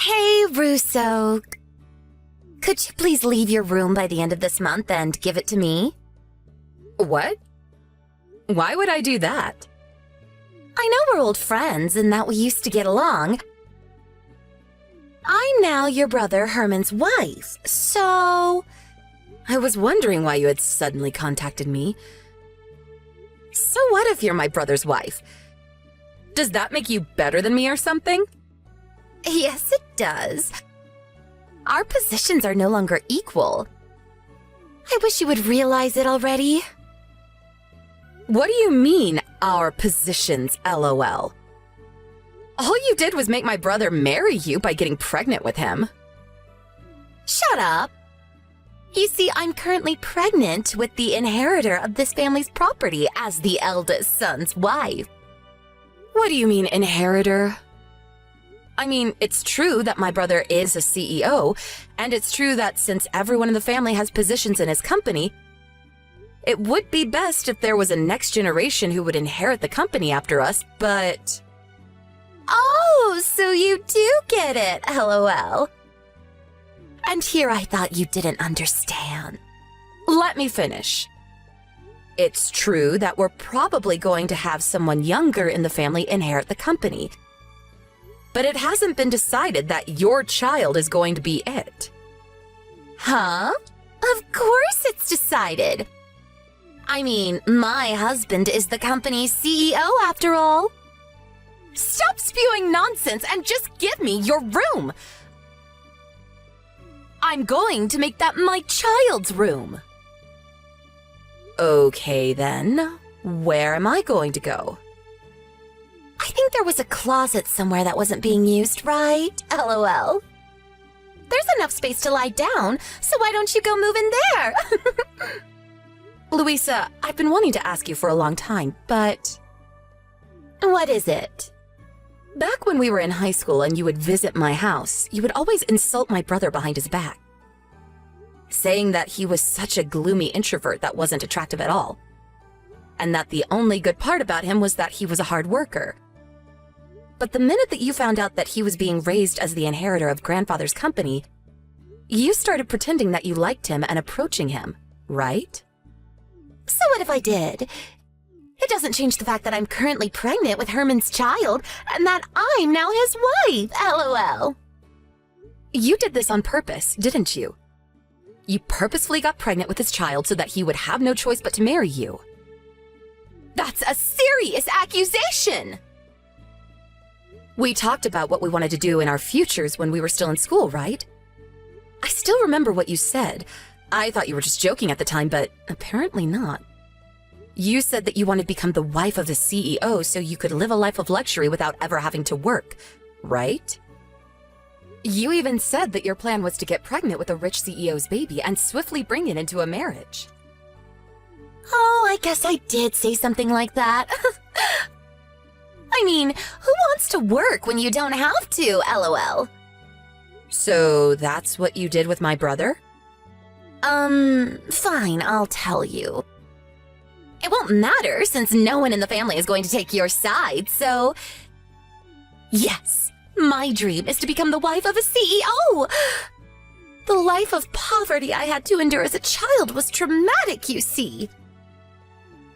Hey, Russo. Could you please leave your room by the end of this month and give it to me? What? Why would I do that? I know we're old friends and that we used to get along. I'm now your brother Herman's wife, so... I was wondering why you had suddenly contacted me. So what if you're my brother's wife? Does that make you better than me or something? Yes, it does. Our positions are no longer equal. I wish you would realize it already. What do you mean, our positions, LOL? All you did was make my brother marry you by getting pregnant with him. Shut up. You see, I'm currently pregnant with the inheritor of this family's property as the eldest son's wife. What do you mean, inheritor? I mean, it's true that my brother is a CEO, and it's true that since everyone in the family has positions in his company, it would be best if there was a next generation who would inherit the company after us, but... Oh, so you do get it, LOL. And here I thought you didn't understand. Let me finish. It's true that we're probably going to have someone younger in the family inherit the company, but it hasn't been decided that your child is going to be it. Huh? Of course it's decided. I mean, my husband is the company's CEO after all. Stop spewing nonsense and just give me your room. I'm going to make that my child's room. Okay then, where am I going to go? I think there was a closet somewhere that wasn't being used, right? LOL. There's enough space to lie down, so why don't you go move in there? Louisa, I've been wanting to ask you for a long time, but... What is it? Back when we were in high school and you would visit my house, you would always insult my brother behind his back, saying that he was such a gloomy introvert that wasn't attractive at all, and that the only good part about him was that he was a hard worker. But the minute that you found out that he was being raised as the inheritor of grandfather's company, you started pretending that you liked him and approaching him, right? So what if I did? It doesn't change the fact that I'm currently pregnant with Herman's child and that I'm now his wife, LOL. You did this on purpose, didn't you? You purposefully got pregnant with his child so that he would have no choice but to marry you. That's a serious accusation! We talked about what we wanted to do in our futures when we were still in school, right? I still remember what you said. I thought you were just joking at the time, but apparently not. You said that you wanted to become the wife of the CEO so you could live a life of luxury without ever having to work, right? You even said that your plan was to get pregnant with a rich CEO's baby and swiftly bring it into a marriage. Oh, I guess I did say something like that. I mean, who wants to work when you don't have to, LOL? So that's what you did with my brother? Fine, I'll tell you. It won't matter since no one in the family is going to take your side, so... Yes, my dream is to become the wife of a CEO! The life of poverty I had to endure as a child was traumatic, you see.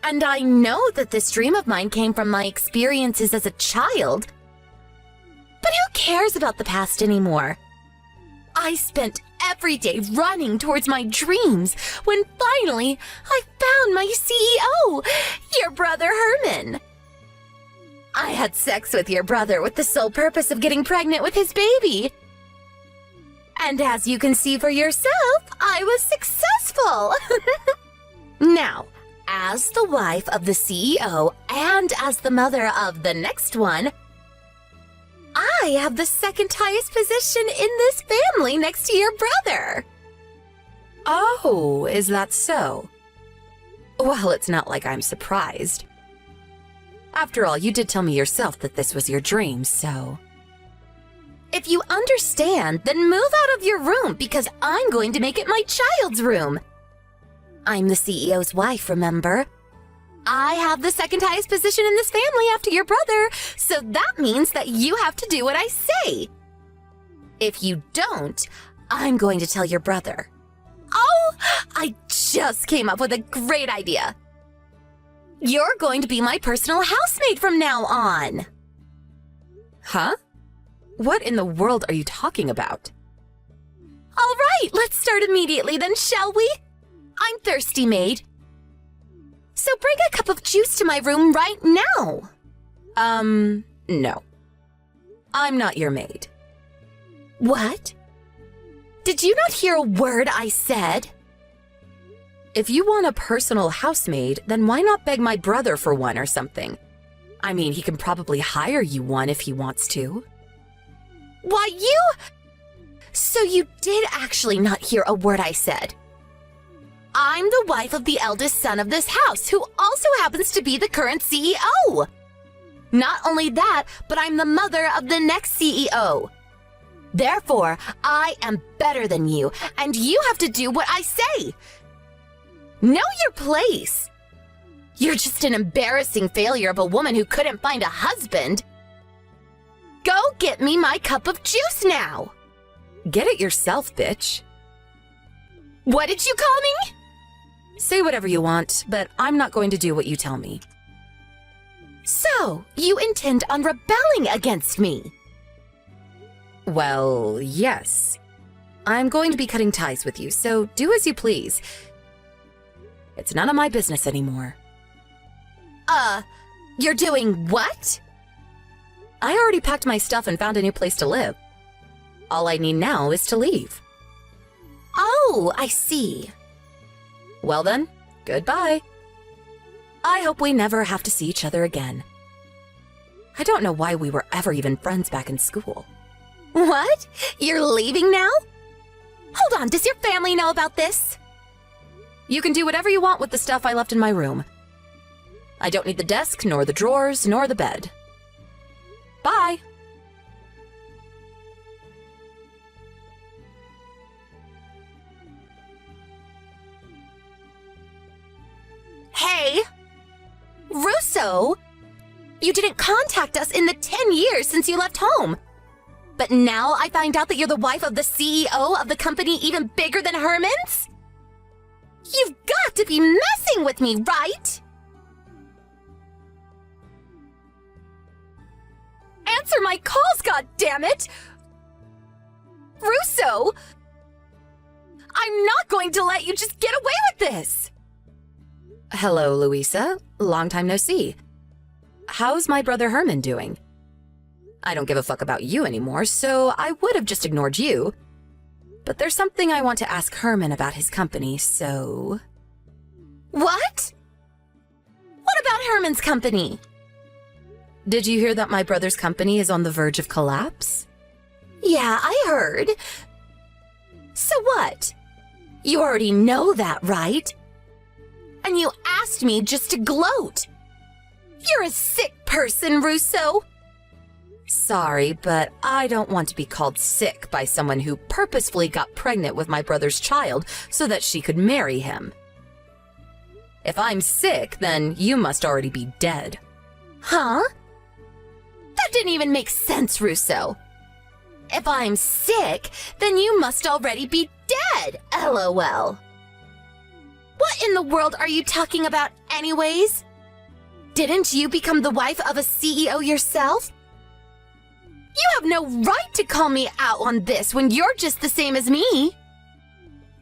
And I know that this dream of mine came from my experiences as a child. But who cares about the past anymore? I spent every day running towards my dreams when finally I found my CEO, your brother Herman. I had sex with your brother with the sole purpose of getting pregnant with his baby. And as you can see for yourself, I was successful. Now, as the wife of the CEO and as the mother of the next one, I have the second highest position in this family next to your brother. Oh, is that so? Well, it's not like I'm surprised. After all, you did tell me yourself that this was your dream, so... If you understand, then move out of your room because I'm going to make it my child's room. I'm the CEO's wife, remember? I have the second highest position in this family after your brother, so that means that you have to do what I say. If you don't, I'm going to tell your brother. Oh, I just came up with a great idea. You're going to be my personal housemaid from now on. Huh? What in the world are you talking about? All right, let's start immediately then, shall we? I'm thirsty, maid. So bring a cup of juice to my room right now. No. I'm not your maid. What? Did you not hear a word I said? If you want a personal housemaid, then why not beg my brother for one or something? I mean, he can probably hire you one if he wants to. Why, you... So you did actually not hear a word I said. I'm the wife of the eldest son of this house, who also happens to be the current CEO. Not only that, but I'm the mother of the next CEO. Therefore, I am better than you, and you have to do what I say. Know your place. You're just an embarrassing failure of a woman who couldn't find a husband. Go get me my cup of juice now. Get it yourself, bitch. What did you call me? Say whatever you want, but I'm not going to do what you tell me. So, you intend on rebelling against me? Well, yes. I'm going to be cutting ties with you, so do as you please. It's none of my business anymore. You're doing what? I already packed my stuff and found a new place to live. All I need now is to leave. Oh, I see. Well then, goodbye. I hope we never have to see each other again. I don't know why we were ever even friends back in school. What? You're leaving now? Hold on, does your family know about this? You can do whatever you want with the stuff I left in my room. I don't need the desk, nor the drawers, nor the bed. Bye! Hey! Russo! You didn't contact us in the 10 years since you left home. But now I find out that you're the wife of the CEO of the company even bigger than Herman's? You've got to be messing with me, right? Answer my calls, goddammit! Russo! I'm not going to let you just get away with this! Hello, Louisa. Long time no see. How's my brother Herman doing? I don't give a fuck about you anymore, so I would have just ignored you. But there's something I want to ask Herman about his company, so... What? What about Herman's company? Did you hear that my brother's company is on the verge of collapse? Yeah, I heard. So what? You already know that, right? And you asked me just to gloat. You're a sick person, Russo. Sorry, but I don't want to be called sick by someone who purposefully got pregnant with my brother's child so that she could marry him. If I'm sick, then you must already be dead. Huh? That didn't even make sense, Russo. If I'm sick, then you must already be dead, LOL. What in the world are you talking about anyways? Didn't you become the wife of a CEO yourself? You have no right to call me out on this when you're just the same as me.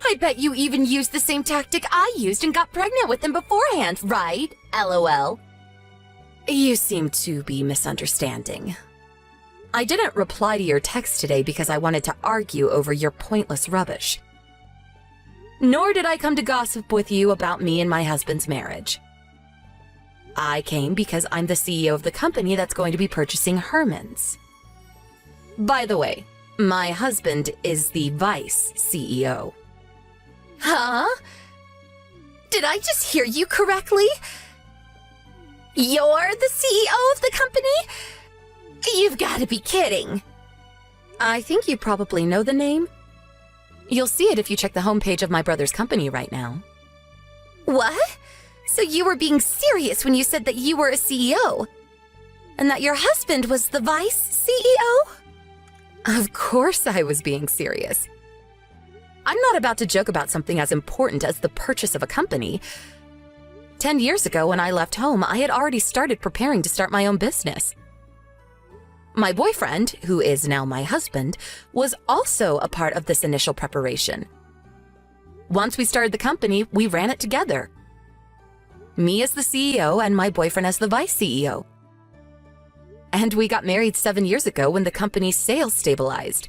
I bet you even used the same tactic I used and got pregnant with him beforehand, right? LOL. You seem to be misunderstanding. I didn't reply to your text today because I wanted to argue over your pointless rubbish. Nor did I come to gossip with you about me and my husband's marriage. I came because I'm the CEO of the company that's going to be purchasing Herman's. By the way, my husband is the vice CEO. Huh? Did I just hear you correctly? You're the CEO of the company? You've got to be kidding. I think you probably know the name. You'll see it if you check the homepage of my brother's company right now. What? So you were being serious when you said that you were a CEO? And that your husband was the vice CEO? Of course I was being serious. I'm not about to joke about something as important as the purchase of a company. 10 years ago, when I left home, I had already started preparing to start my own business. My boyfriend, who is now my husband, was also a part of this initial preparation. Once we started the company, we ran it together. Me as the CEO and my boyfriend as the vice CEO. And we got married 7 years ago when the company's sales stabilized.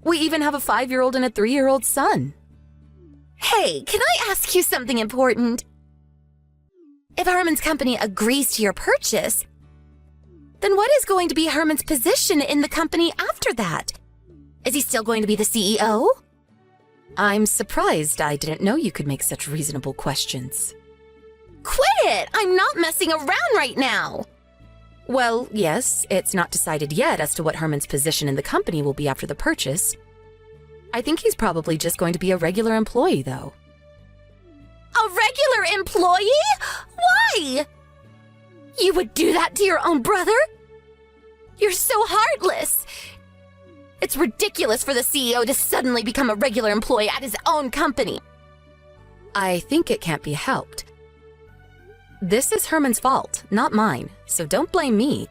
We even have a 5-year-old and a 3-year-old son. Hey, can I ask you something important? If Herman's company agrees to your purchase, then what is going to be Herman's position in the company after that? Is he still going to be the CEO? I'm surprised I didn't know you could make such reasonable questions. Quit it! I'm not messing around right now! Well, yes, it's not decided yet as to what Herman's position in the company will be after the purchase. I think he's probably just going to be a regular employee, though. A regular employee? Why? You would do that to your own brother? You're so heartless. It's ridiculous for the CEO to suddenly become a regular employee at his own company. I think it can't be helped. This is Herman's fault, not mine, so don't blame me.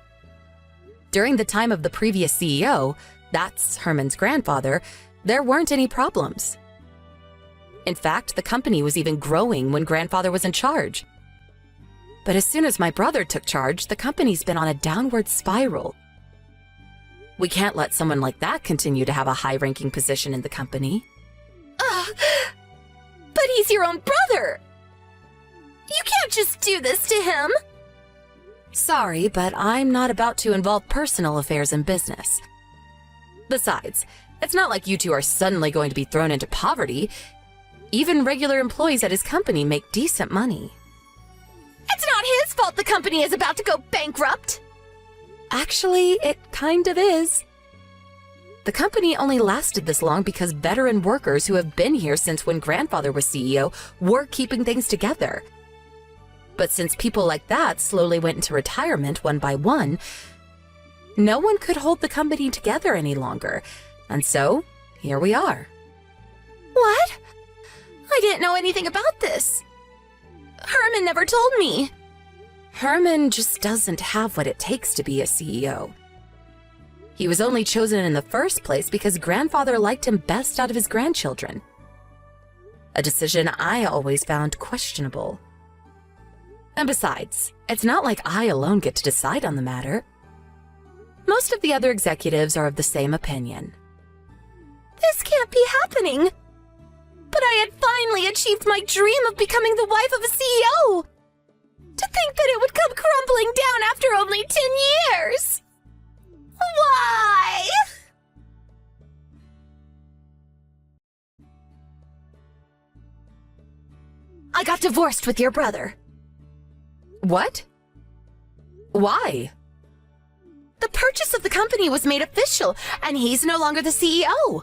During the time of the previous CEO, that's Herman's grandfather, there weren't any problems. In fact, the company was even growing when grandfather was in charge. But as soon as my brother took charge, the company's been on a downward spiral. We can't let someone like that continue to have a high-ranking position in the company. But he's your own brother! You can't just do this to him! Sorry, but I'm not about to involve personal affairs in business. Besides, it's not like you two are suddenly going to be thrown into poverty. Even regular employees at his company make decent money. It's not his fault the company is about to go bankrupt! Actually, it kind of is. The company only lasted this long because veteran workers who have been here since when grandfather was CEO were keeping things together. But since people like that slowly went into retirement one by one, no one could hold the company together any longer. And so, here we are. What? I didn't know anything about this. Herman never told me. Herman just doesn't have what it takes to be a CEO. He was only chosen in the first place because grandfather liked him best out of his grandchildren. A decision I always found questionable. And besides, it's not like I alone get to decide on the matter. Most of the other executives are of the same opinion. This can't be happening. But I had finally achieved my dream of becoming the wife of a CEO. To think that it would come crumbling down after only 10 years. Why? I got divorced with your brother. What? Why? The purchase of the company was made official, and he's no longer the CEO.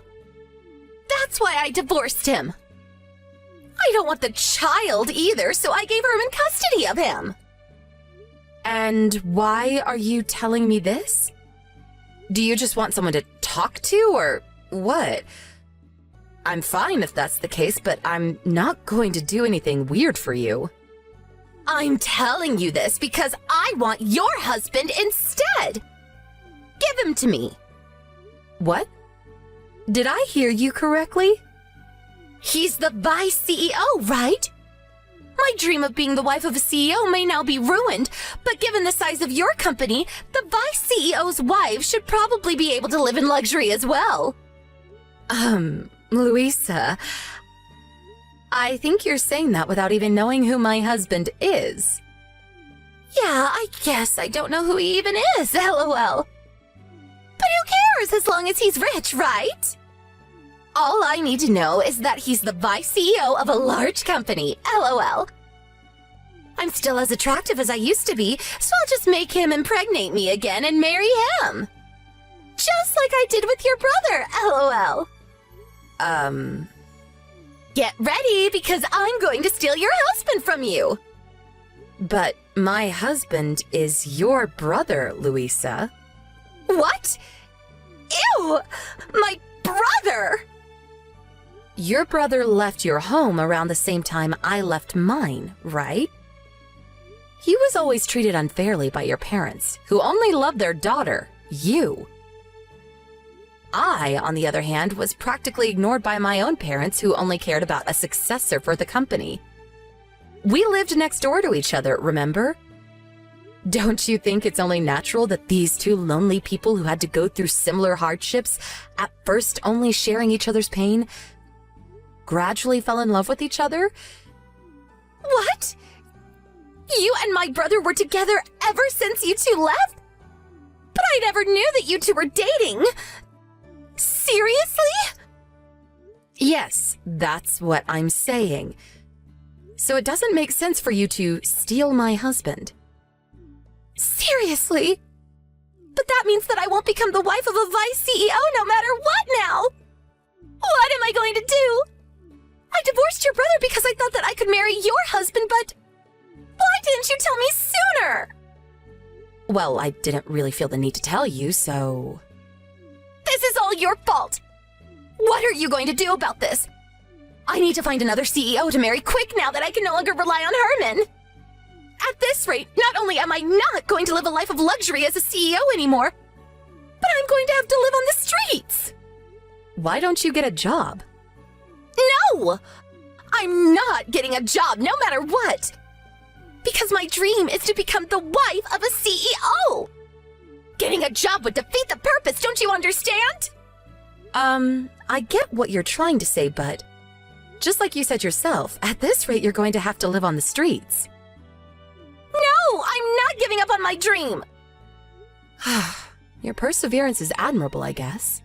That's why I divorced him. I don't want the child either, so I gave Herman custody of him. And why are you telling me this? Do you just want someone to talk to, or what? I'm fine if that's the case, but I'm not going to do anything weird for you. I'm telling you this because I want your husband instead. Give him to me. What? Did I hear you correctly? He's the vice CEO, right? My dream of being the wife of a CEO may now be ruined, but given the size of your company, the vice CEO's wife should probably be able to live in luxury as well. Louisa, I think you're saying that without even knowing who my husband is. Yeah, I guess I don't know who he even is, LOL. But who cares as long as he's rich, right? All I need to know is that he's the vice CEO of a large company, LOL. I'm still as attractive as I used to be, so I'll just make him impregnate me again and marry him. Just like I did with your brother, LOL. Get ready, because I'm going to steal your husband from you. But my husband is your brother, Louisa. What? No! My brother! Your brother left your home around the same time I left mine, right? He was always treated unfairly by your parents, who only loved their daughter, you. I, on the other hand, was practically ignored by my own parents, who only cared about a successor for the company. We lived next door to each other, remember? Don't you think it's only natural that these two lonely people who had to go through similar hardships, at first only sharing each other's pain, gradually fell in love with each other? What? You and my brother were together ever since you two left? But I never knew that you two were dating. Seriously? Yes, that's what I'm saying. So it doesn't make sense for you to steal my husband. Seriously? But that means that I won't become the wife of a vice CEO no matter what now! What am I going to do? I divorced your brother because I thought that I could marry your husband, but why didn't you tell me sooner? Well, I didn't really feel the need to tell you, so... This is all your fault! What are you going to do about this? I need to find another CEO to marry quick now that I can no longer rely on Herman. At this rate, not only am I not going to live a life of luxury as a CEO anymore, but I'm going to have to live on the streets. Why don't you get a job? No! I'm not getting a job no matter what. Because my dream is to become the wife of a CEO. Getting a job would defeat the purpose, don't you understand? I get what you're trying to say, but just like you said yourself, at this rate you're going to have to live on the streets. No, I'm not giving up on my dream. Your perseverance is admirable, I guess.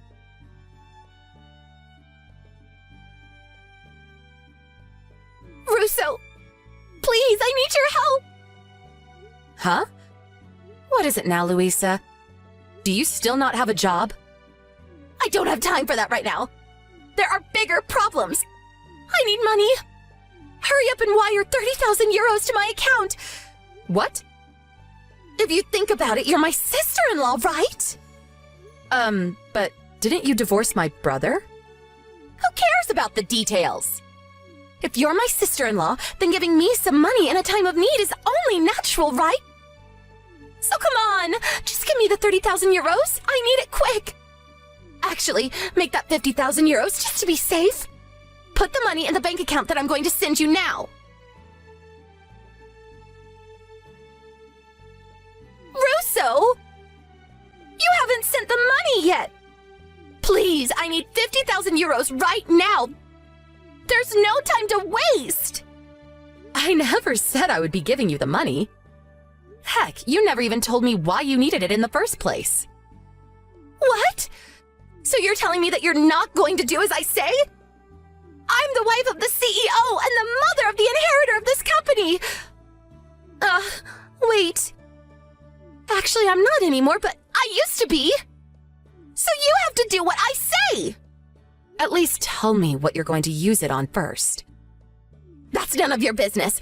Russo, please, I need your help. Huh? What is it now, Louisa? Do you still not have a job? I don't have time for that right now. There are bigger problems. I need money. Hurry up and wire 30,000 euros to my account. What? If you think about it, you're my sister-in-law, right? But didn't you divorce my brother? Who cares about the details? If you're my sister-in-law, then giving me some money in a time of need is only natural, right? So come on, just give me the 30,000 euros. I need it quick. Actually, make that 50,000 euros just to be safe. Put the money in the bank account that I'm going to send you now. Russo! You haven't sent the money yet! Please, I need 50,000 euros right now! There's no time to waste! I never said I would be giving you the money. Heck, you never even told me why you needed it in the first place. What? So you're telling me that you're not going to do as I say? I'm the wife of the CEO and the mother of the inheritor of this company! Wait. Actually, I'm not anymore, but I used to be. So you have to do what I say! At least tell me what you're going to use it on first. That's none of your business.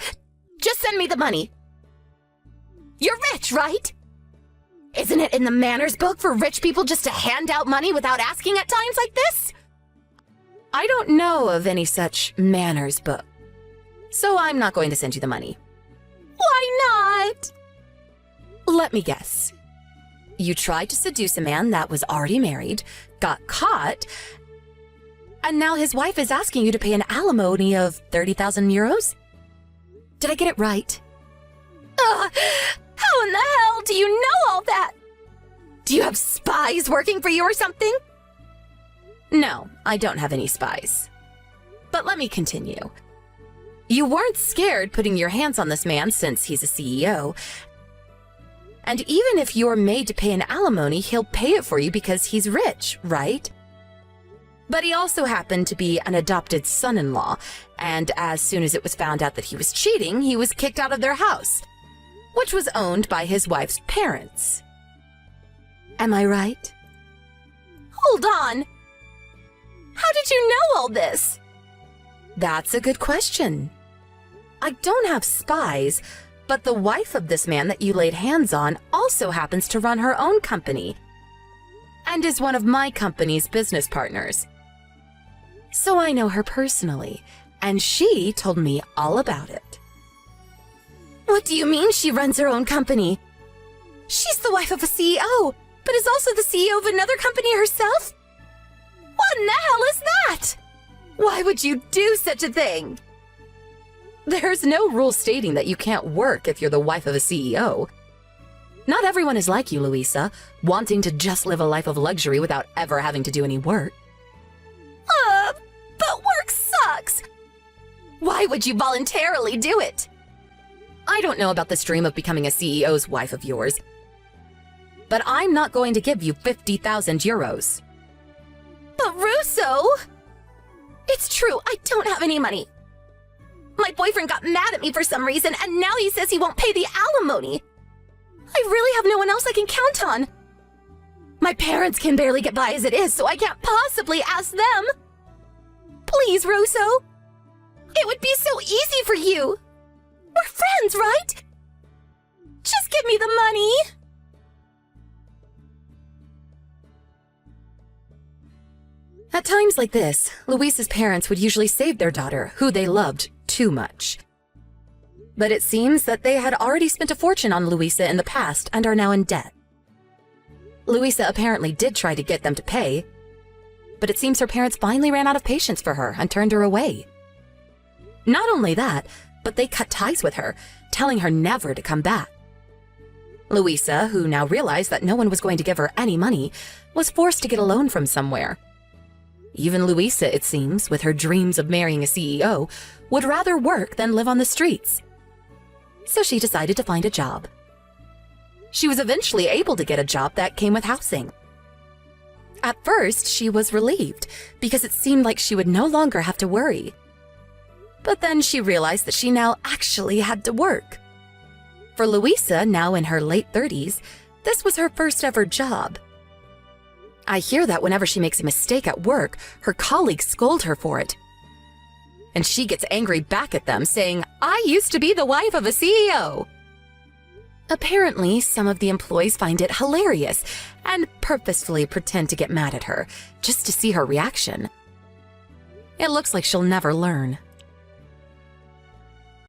Just send me the money. You're rich, right? Isn't it in the manners book for rich people just to hand out money without asking at times like this? I don't know of any such manners book, so I'm not going to send you the money. Why not? Let me guess. You tried to seduce a man that was already married, got caught, and now his wife is asking you to pay an alimony of 30,000 euros? Did I get it right? How in the hell do you know all that? Do you have spies working for you or something? No, I don't have any spies. But let me continue. You weren't scared putting your hands on this man since he's a CEO. And even if you're made to pay an alimony, he'll pay it for you because he's rich, right? But he also happened to be an adopted son-in-law, and as soon as it was found out that he was cheating, he was kicked out of their house, which was owned by his wife's parents. Am I right? Hold on. How did you know all this? That's a good question. I don't have spies, but the wife of this man that you laid hands on also happens to run her own company. and is one of my company's business partners. So I know her personally, and she told me all about it. What do you mean she runs her own company? She's the wife of a CEO, but is also the CEO of another company herself? What in the hell is that? Why would you do such a thing? There's no rule stating that you can't work if you're the wife of a CEO. Not everyone is like you, Louisa, wanting to just live a life of luxury without ever having to do any work. But work sucks. Why would you voluntarily do it? I don't know about this dream of becoming a CEO's wife of yours, but I'm not going to give you 50,000 euros. But Russo! It's true, I don't have any money. My boyfriend got mad at me for some reason, and now he says he won't pay the alimony. I really have no one else I can count on. My parents can barely get by as it is, so I can't possibly ask them. Please, Russo. It would be so easy for you. We're friends, right? Just give me the money. At times like this, Luisa's parents would usually save their daughter, who they loved too much. But it seems that they had already spent a fortune on Luisa in the past and are now in debt. Luisa apparently did try to get them to pay, but it seems her parents finally ran out of patience for her and turned her away. Not only that, but they cut ties with her, telling her never to come back. Luisa, who now realized that no one was going to give her any money, was forced to get a loan from somewhere. Even Luisa, it seems, with her dreams of marrying a CEO, would rather work than live on the streets. So she decided to find a job. She was eventually able to get a job that came with housing. At first, she was relieved because it seemed like she would no longer have to worry. But then she realized that she now actually had to work. For Luisa, now in her late 30s, this was her first ever job. I hear that whenever she makes a mistake at work, her colleagues scold her for it. And she gets angry back at them, saying, "I used to be the wife of a CEO." Apparently, some of the employees find it hilarious and purposefully pretend to get mad at her, just to see her reaction. It looks like she'll never learn.